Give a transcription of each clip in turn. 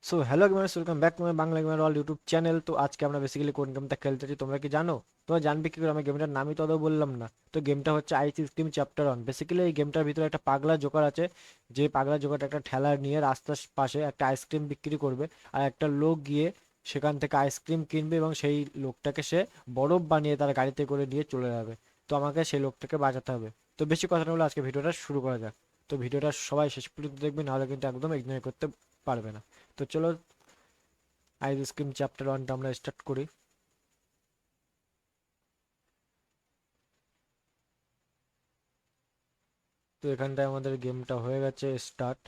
So hello gamers, welcome back to my Bangla gamer all YouTube channel. তো আজকে আমরা basically কোন গেমটা খেলতেছি তোমরা কি জানো? তোমরা জানবে কি করে? আমি গেমটার নামই তো আদৌ বললাম না। তো গেমটা হচ্ছে আইস ক্রিম চ্যাপ্টার 1। বেসিক্যালি এই গেমটার ভিতরে একটা পাগলা জোকার আছে, যে পাগলা জোকারটা একটা ঠেলা নিয়ে রাস্তার পাশে একটা আইসক্রিম বিক্রি করবে, আর একটা লোক গিয়ে সেখান থেকে আইসক্রিম কিনবে এবং সেই লোকটাকে সে বরফ বানিয়ে তার গাড়িতে করে নিয়ে চলে যাবে। তো আমাকে সেই লোকটাকে বাঁচাতে হবে। তো বেশি কথা না বলে আজকে ভিডিওটা শুরু করা যাক। তো ভিডিওটা সবাই শেষ পর্যন্ত দেখবে, নাহলে কিন্তু একদম ইগনোর করতে পারবে না। তো চলো, আইসক্রিম চ্যাপ্টার 1টা আমরা স্টার্ট করি। তো এখানটায় আমাদের গেমটা হয়ে গেছে স্টার্ট।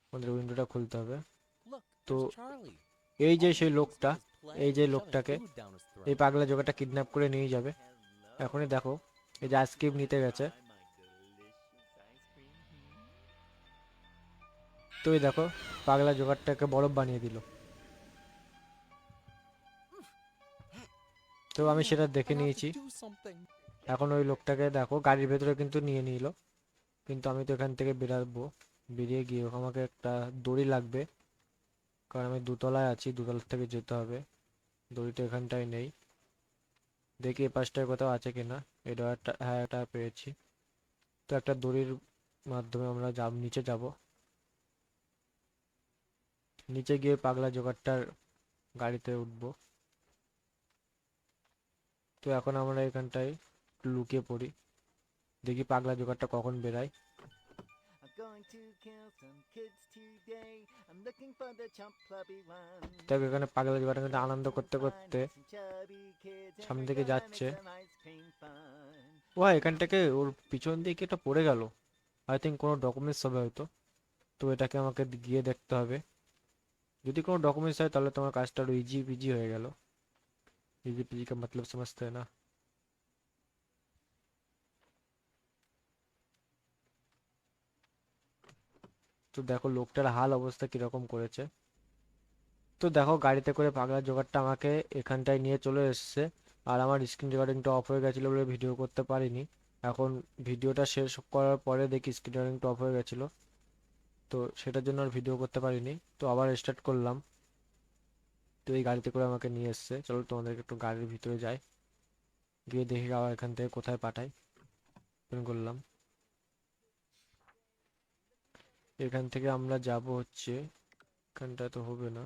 আমাদের উইন্ডোটা খুলতে হবে। Look, তো there's Charlie. এই যে All he সেই wants to লোকটা, do is এই play, যে shoving লোকটাকে food down his এই throat. পাগলা জোকারটা কিডন্যাপ করে নিয়ে যাবে। এখনই দেখো, এই যে আইসক্রিম নিতে গেছে। My delicious ice cream. তো এই দেখো, পাগলা জোকারটাকে বরফ বানিয়ে দিল। তো আমি Damn, সেটা I দেখে have to নিয়েছি। do something. এখন ওই লোকটাকে দেখো গাড়ির ভেতরে কিন্তু নিয়ে নিল। কিন্তু আমি তো এখান থেকে বেরাবো। বেরিয়ে গিয়ে আমাকে একটা দড়ি লাগবে, কারণ আমি দোতলায় আছি, দোতলা থেকে যেতে হবে। দড়িটা এখানটায় নেই, দেখি এ পাশটায় কোথাও আছে কিনা। এটা একটা, হ্যাঁ এটা পেয়েছি। তো একটা দড়ির মাধ্যমে আমরা নিচে যাব। নিচে গিয়ে পাগলা জোকারটার গাড়িতে উঠবো। তো এখন আমরা এখানটায় একটু লুকিয়ে পড়ি, দেখি পাগলা জোকারটা কখন বেরায়। I'm going to kill some kids today. I'm looking for the chump clubby ones. তো এখানে পাগলা জোকারটা কিন্তু Looking আনন্দ to করতে find করতে some chubby kids and সামনে we're থেকে gonna make যাচ্ছে। some ice cream fun. ও এখান থেকে ওর পিছন দিয়ে কি একটা পড়ে গেল। আই থিঙ্ক কোনো ডকুমেন্টস হবে হয়তো। তো এটাকে আমাকে গিয়ে দেখতে হবে। যদি কোনো ডকুমেন্টস হয় তাহলে তোমার কাজটা আরো ইজি পিজি হয়ে গেল। इजी पीजी का मतलब समझते हैं ना। তো দেখো লোকটার হাল অবস্থা কিরকম করেছে। তো দেখো গাড়িতে করে পাগলা জোগাড়টা আমাকে এখানটায় নিয়ে চলে এসেছে। আর আমার স্ক্রিন রেকর্ডিংটা অফ হয়ে গেছিলো বলে ভিডিও করতে পারিনি। এখন ভিডিওটা শেষ করার পরে দেখি স্ক্রিন রেকর্ডিংটা অফ হয়ে গেছিলো। তো সেটার জন্য আর ভিডিও করতে পারিনি। তো আবার স্টার্ট করলাম। তো এই গাড়িতে করে আমাকে নিয়ে এসেছে, চলো তোমাদেরকে একটু গাড়ির ভিতরে যাই, গিয়ে দেখি আবার এখান থেকে কোথায় পাঠাই। ফোন করলাম। এখান থেকে আমরা যাব হচ্ছে, এখানটায় তো হবে না।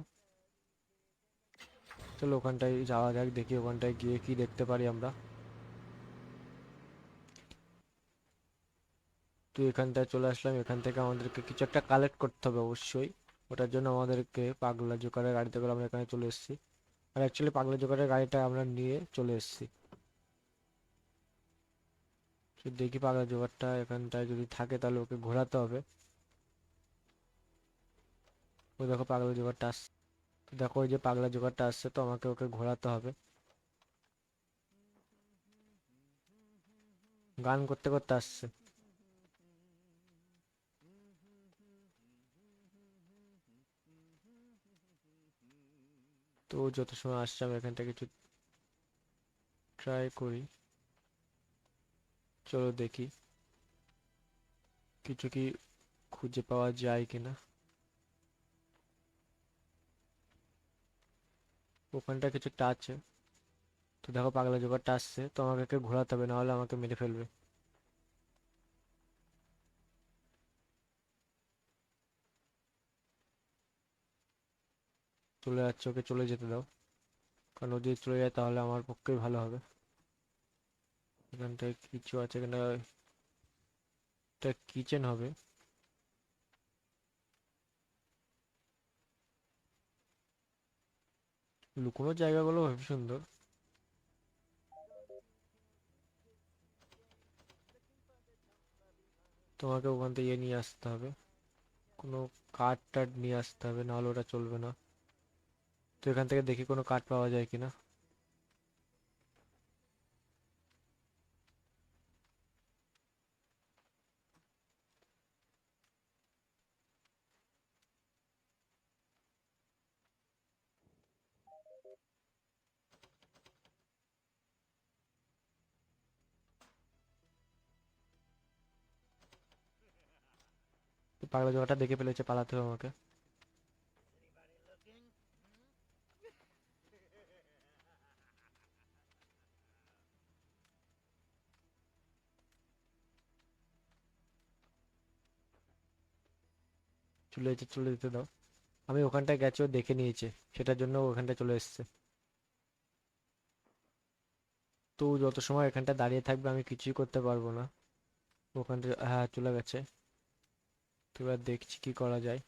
চলো ওখানটায় যাওয়া যাক, দেখি ওখানটায় গিয়ে কি দেখতে পারি আমরা। তো এখানটায় চলে আসলাম। এখান থেকে আমাদেরকে কিছু একটা কালেক্ট করতে হবে অবশ্যই। ওটার জন্য আমাদেরকে পাগলা জোকারের গাড়িতে করে আমরা এখানে চলে এসেছি। আর অ্যাকচুয়ালি পাগলা জোকারের গাড়িটা আমরা নিয়ে চলে এসেছি। তো দেখি পাগলা জোকারটা এখানটায় যদি থাকে তাহলে ওকে ঘোরাতে হবে। ও দেখো পাগলা জোকারটা আসছে। তো দেখো ওই যে পাগলা জোকারটা আসছে, তো আমাকে ওকে ঘোরাতে হবে। গান করতে করতে আসছে। তো ও যত সময় আসছে আমি এখান থেকে কিছু ট্রাই করি। চলো দেখি কিছু কি খুঁজে পাওয়া যায় কিনা। ওখানটা কিছু একটা আছে। তো দেখো পাগলা জোকারটা আসছে, তো আমাকে একে ঘোরাতে হবে, নাহলে আমাকে মেরে ফেলবে। চলে যাচ্ছে, ওকে চলে যেতে দাও। কারণ ও যদি চলে যায় তাহলে আমার পক্ষেই ভালো হবে। এখানটায় কিছু আছে কিনা। এটা কিচেন হবে। লুকোনোর জায়গাগুলো খুব সুন্দর। তোমাকে ওখান থেকে নিয়ে আসতে হবে, কোনো কাঠ টাট নিয়ে আসতে হবে, নাহলে ওটা চলবে না। তো এখান থেকে দেখি কোনো কাঠ পাওয়া যায় কিনা। তো পাগলা জোকারটা দেখে ফেলেছে, পালাতে হবে আমাকে। চলে যেতে দাও। আমি ওখানটায় গেছি, ও দেখে নিয়েছে, সেটার জন্য ও ওখানটায় চলে এসেছে। তো ও যত সময় এখানটা দাঁড়িয়ে থাকবে আমি কিছুই করতে পারবো না। ওখানটা হ্যাঁ চলে গেছে। তো এবার দেখছি কি করা যায়।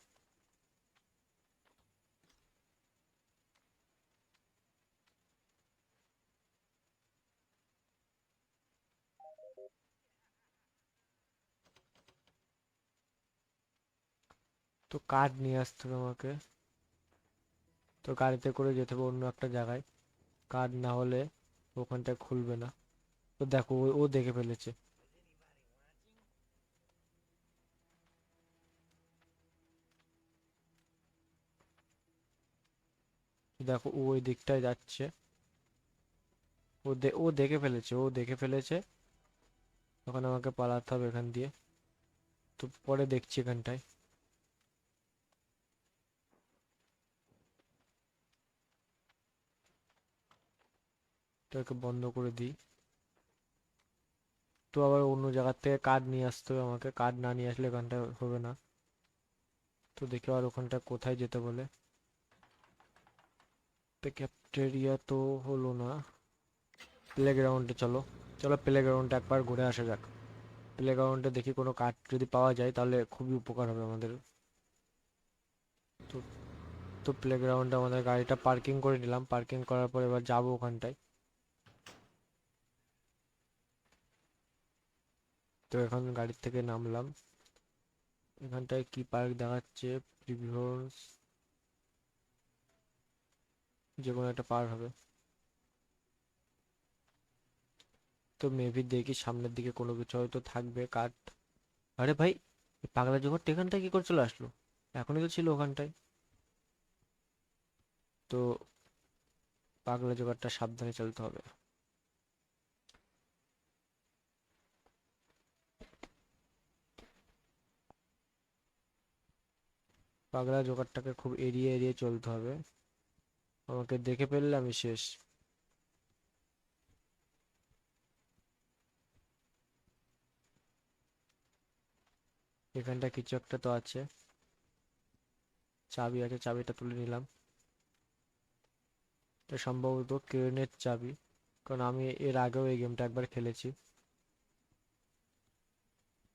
তো কার্ড নিয়ে আসতে হবে আমাকে। তো গাড়িতে করে যেতে হবে অন্য একটা জায়গায়। কার্ড না হলে ওখানটায় খুলবে না। তো দেখো ও দেখে ফেলেছে। তো দেখো ও ওই দিকটায় যাচ্ছে। ও দেখে ফেলেছে, ও দেখে ফেলেছে। তখন আমাকে পালাতে হবে এখান দিয়ে। তো পরে দেখছি এখানটায়। এটাকে বন্ধ করে দিই। তো আবার অন্য জায়গার থেকে কার্ড নিয়ে আসতে হবে আমাকে, কার্ড না নিয়ে আসলে এখানটায় হবে না। তো দেখি আর ওখানটা কোথায় যেতে বলে। তো ক্যাফেটেরিয়া তো হলো না। প্লে গ্রাউন্ডে চলো। চলো প্লে গ্রাউন্ডে একবার ঘুরে আসা যাক। প্লে গ্রাউন্ডে দেখি কোনো কার্ড যদি পাওয়া যায় তাহলে খুবই উপকার হবে আমাদের। তো তো প্লে গ্রাউন্ডে আমাদের গাড়িটা পার্কিং করে নিলাম, পার্কিং করার পর এবার যাবো ওখানটায়। তো এখন গাড়ি থেকে নামলাম। এখানটায় কি পার্ক দেখাচ্ছে, প্রিভিয়স, যে কোনো একটা পার্ক হবে। তো মেবি দেখি সামনের দিকে কোনো কিছু হয়তো থাকবে কার্ড। আরে ভাই, এই পাগলা জোহরটা এখানটায় কি করে চলে আসলো? এখনই তো ছিল ওখানটায়। তো পাগলা জোগাড়টা সাবধানে চলতে হবে। পাগলা জোগাড়টাকে খুব এড়িয়ে এড়িয়ে চলতে হবে। আমাকে দেখে ফেললে আমি শেষ। এখানটা কিছু একটা তো আছে। চাবি আছে, চাবিটা তুলে নিলাম। এটা সম্ভবত ক্রেনের চাবি, কারণ আমি এর আগেও এই গেমটা একবার খেলেছি।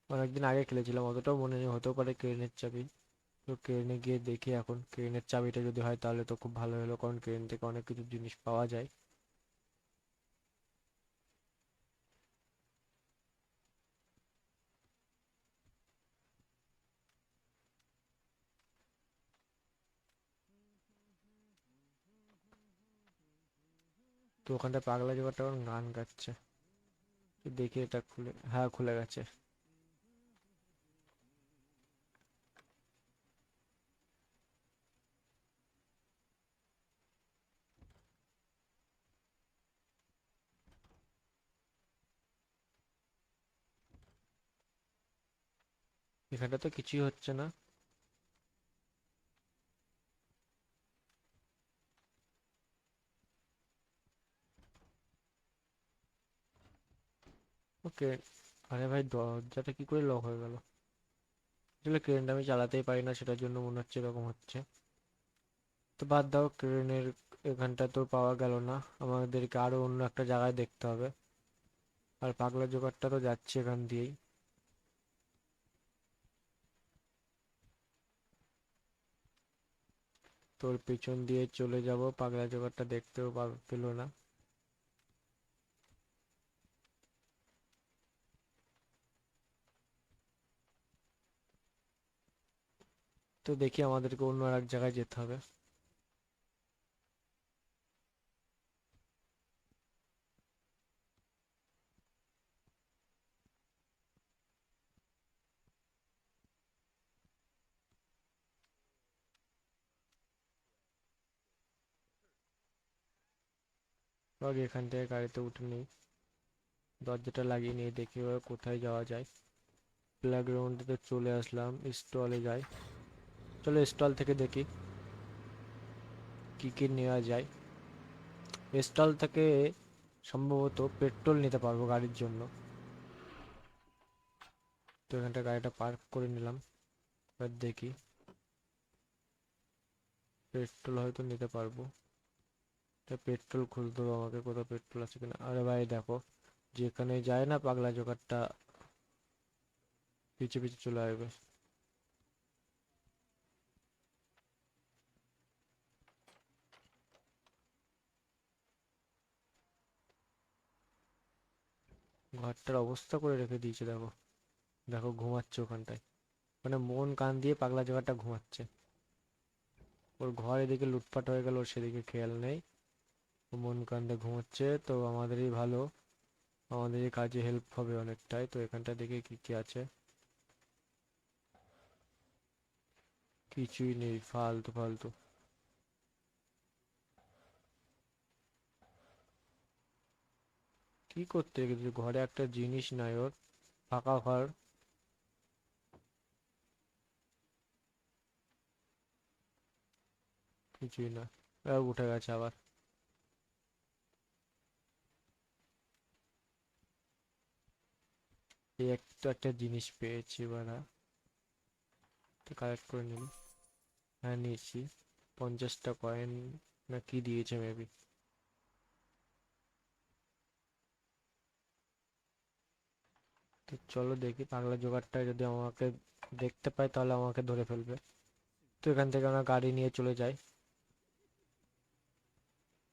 অনেকদিন আগে খেলেছিলাম, অতটাও মনে নেই, হতেও পারে ক্রেনের চাবি। তো ক্রেনে গিয়ে দেখি এখন, ক্রেনের চাবিটা যদি হয় তাহলে তো খুব ভালো হলো, কারণ ক্রেন থেকে অনেক কিছু জিনিস পাওয়া যায়। তো ওখানটা পাগলা জোগাড়টা এখন গান গাচ্ছে। তো দেখি এটা খুলে, হ্যাঁ খুলে গেছে। এখানটা তো কিছুই হচ্ছে না। ওকে। আরে ভাই, দরজাটা কি করে লক হয়ে গেল? আসলে ক্রেনটা আমি চালাতেই পারি না, সেটার জন্য মনে হচ্ছে এরকম হচ্ছে। তো বাদ দাও, ক্রেনের এখানটা তো পাওয়া গেল না, আমাদেরকে আরো অন্য একটা জায়গায় দেখতে হবে। আর পাগলা জোগাড়টা তো যাচ্ছে এখান দিয়েই। তোর পিছন দিয়ে চলে যাব, পাগলা জোগাড়টা দেখতেও পেল না। তো দেখি আমাদেরকে অন্য আর এক জায়গায় যেতে হবে। আগে এখান থেকে গাড়িতে উঠে নিই, দরজাটা লাগিয়ে নিয়ে দেখি এবার কোথায় যাওয়া যায়। প্লেগ্রাউন্ডে তো চলে আসলাম, স্টলে যাই। চলো স্টল থেকে দেখি। কি কি নেওয়া যায়। স্টল থেকে সম্ভবত পেট্রোল নিতে পারবো গাড়ির জন্য। তো এখানটা গাড়িটা পার্ক করে নিলাম। এবার দেখি পেট্রোল হয়তো নিতে পারবো। পেট্রোল খুঁজতে হবে আমাকে, কোথাও পেট্রোল আছে কিনা। আরে ভাই দেখো, যেখানে যায় না পাগলা জোকারটা পিছে পিছে চলে আসবে। ঘরটার অবস্থা করে রেখে দিয়েছে দেখো। দেখো ঘুমাচ্ছে ওখানটায়, মানে মন কান দিয়ে পাগলা জোকারটা ঘুমাচ্ছে। ওর ঘর এদিকে লুটপাট হয়ে গেল, ওর সেদিকে খেয়াল নেই। ও মন কান দিয়ে ঘুমাচ্ছে, তো আমাদেরই ভালো, আমাদেরই কাজে হেল্প হবে অনেকটাই। তো এখানটা দেখে কি কি আছে, কিছুই নেই, ফালতু ফালতু। কি করতে গেছে ঘরে, একটা জিনিস নাই ওর, ফাঁকা ঘর। কিছুই না, উঠে গেছে আবার। এই একটা জিনিস পেয়েছি বাড়া, তো কালেক্ট করে নিন। হ্যাঁ নিয়েছি, 50টা কয়েন না কি দিয়েছে মেবি। তো চলো দেখি, পাগলা জোগাড়টা যদি আমাকে দেখতে পায় তাহলে আমাকে ধরে ফেলবে। তো এখান থেকে আমরা গাড়ি নিয়ে চলে যাই।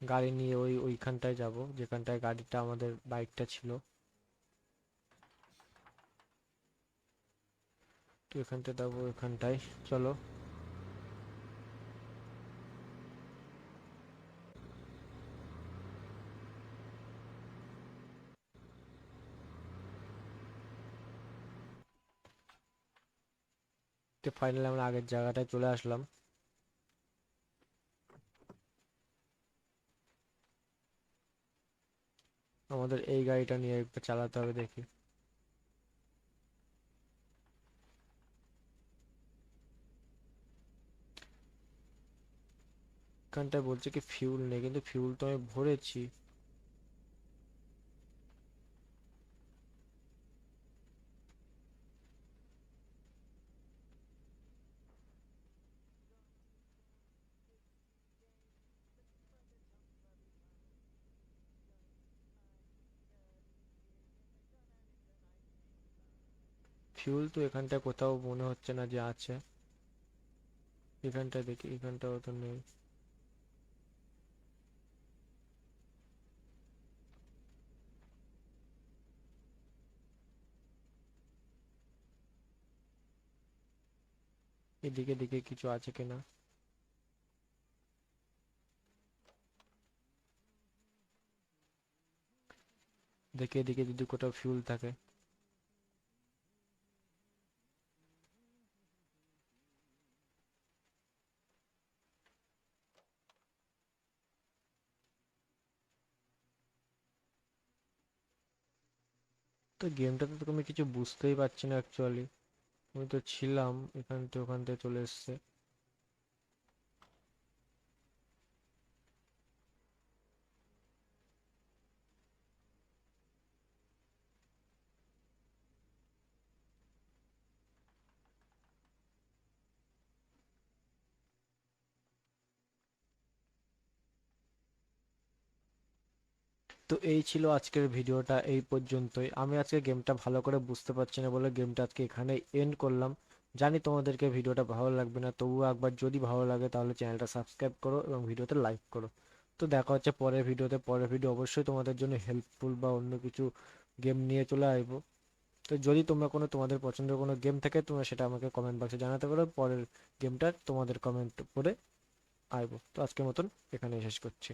গাড়ি নিয়ে ওইখানটায় যাব যেখানটায় গাড়িটা আমাদের বাইকটা ছিল। তো এখানটায় যাবো, এখানটায় চলো। তো ফাইনালি আমরা আগের জায়গাটায় চলে আসলাম। আমাদের এই গাড়িটা নিয়ে একবার চালাতে হবে দেখি। এখানটায় বলছে কি ফিউল নেই, কিন্তু ফিউল তো আমি ভরেছি। ফিউল তো এখানটায় কোথাও মনে হচ্ছে না যে আছে। এখানটায় দেখি, এখানটাও তো নেই। এদিকে দিকে কিছু আছে কিনা। দেখি এদিকে যদি কোথাও ফিউল থাকে। তো গেমটাতে তো আমি কিছু বুঝতেই পারছি না অ্যাকচুয়ালি। আমি তো ছিলাম এখান থেকে, ওখান থেকে চলে এসছে। তো এই ছিল আজকের ভিডিওটা, এই পর্যন্তই। আমি আজকে গেমটা ভালো করে বুঝতে পারছি না বলে গেমটা আজকে এখানে এন্ড করলাম। জানি তোমাদেরকে ভিডিওটা ভালো লাগবে না, তবুও একবার যদি ভালো লাগে তাহলে চ্যানেলটা সাবস্ক্রাইব করো এবং ভিডিওতে লাইক করো। তো দেখা হচ্ছে পরের ভিডিওতে। পরের ভিডিও অবশ্যই তোমাদের জন্য হেল্পফুল বা অন্য কিছু গেম নিয়ে চলে আসবো। তো যদি তোমরা তোমাদের পছন্দের কোনো গেম থাকে তোমরা সেটা আমাকে কমেন্ট বক্সে জানাতে পারো, পরের গেমটা তোমাদের কমেন্ট করে আসবো। তো আজকের মতন এখানেই শেষ করছি।